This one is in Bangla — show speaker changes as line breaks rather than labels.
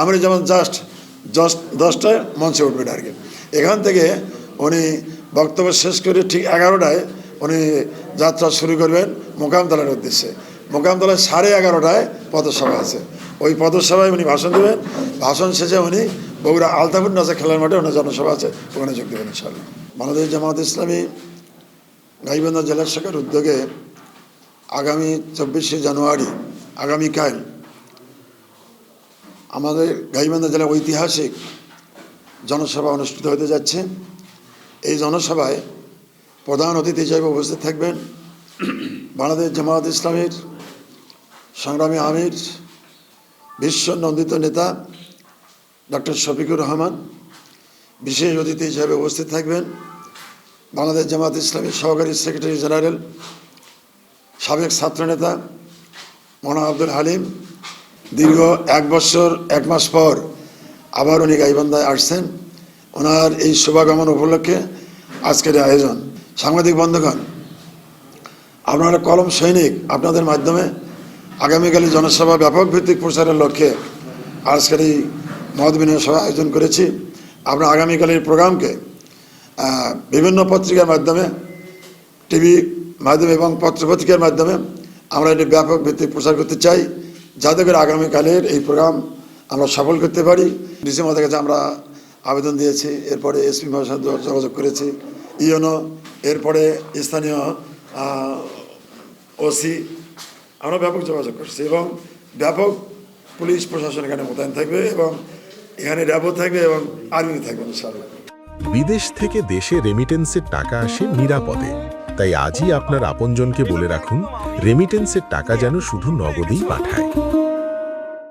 আমি যেমন জাস্ট 10টায় মঞ্চে উঠবেন আর কি। এখান থেকে উনি বক্তব্য শেষ করে ঠিক 11টায় উনি যাত্রা শুরু করবেন মোকামতলার উদ্দেশ্যে। মোকামতলায় 11:30টায় পথসভা আছে, ওই পথসভায় উনি ভাষণ দেবেন। ভাষণ শেষে উনি বগুড়া আলতাফুর নাজা খেলার মাঠে ওনার জনসভা আছে, ওখানে যোগ দেবেন ইনশাআল্লাহ। বাংলাদেশ জামায়াত ইসলামী গাইবান্ধা জেলা শাখার উদ্যোগে আগামী 24শে জানুয়ারি আগামীকাল আমাদের গাইবান্ধা জেলার ঐতিহাসিক জনসভা অনুষ্ঠিত হতে যাচ্ছে। এই জনসভায় প্রধান অতিথি হিসেবে উপস্থিত থাকবেন বাংলাদেশ জামায়াত ইসলামীর সংগ্রামী আমির, বিশ্ব নন্দিত নেতা ডক্টর শফিকুর রহমান। বিশেষ অতিথি হিসেবে উপস্থিত থাকবেন বাংলাদেশ জামায়াত ইসলামীর সহকারী সেক্রেটারি জেনারেল, সাবেক ছাত্রনেতা মৌলানা আব্দুল হালিম। দীর্ঘ 1 বছর 1 মাস পর আবার উনি গাইবান্ধায় আসছেন। ওনার এই শুভাগমন উপলক্ষে আজকের আয়োজন। সাংবাদিক বন্ধুগণ, আপনারা কলম সৈনিক, আপনাদের মাধ্যমে আগামীকালের জনসভা ব্যাপক ভিত্তিক প্রচারের লক্ষ্যে আজকের এই মত বিনিময় সভা আয়োজন করেছি। আমরা আগামীকালের প্রোগ্রামকে বিভিন্ন পত্রিকার মাধ্যমে, টিভি মাধ্যমে এবং পত্রপত্রিকার মাধ্যমে আমরা এটি ব্যাপক ভিত্তিক প্রচার করতে চাই, যাতে করে আগামীকালের এই প্রোগ্রাম আমরা সফল করতে পারি। ডিসি মহোদয়ের কাছে আমরা আবেদন দিয়েছি, এরপরে এসপি মহাশয়ের সাথে যোগাযোগ করেছি, ইউনো, এরপরে স্থানীয় ওসি, আমরা ব্যাপক যোগাযোগ করছি এবং ব্যাপক পুলিশ প্রশাসন এখানে মোতায়েন থাকবে এবং এখানে র্যাবও থাকবে এবং আর্মি থাকবে ইনশাআল্লাহ।
বিদেশ থেকে দেশে রেমিটেন্সের টাকা আসে নিরাপদে, তাই আজই আপনার আপনজনকে বলে রাখুন রেমিটেন্সের টাকা যেন শুধু নগদেই পাঠায়।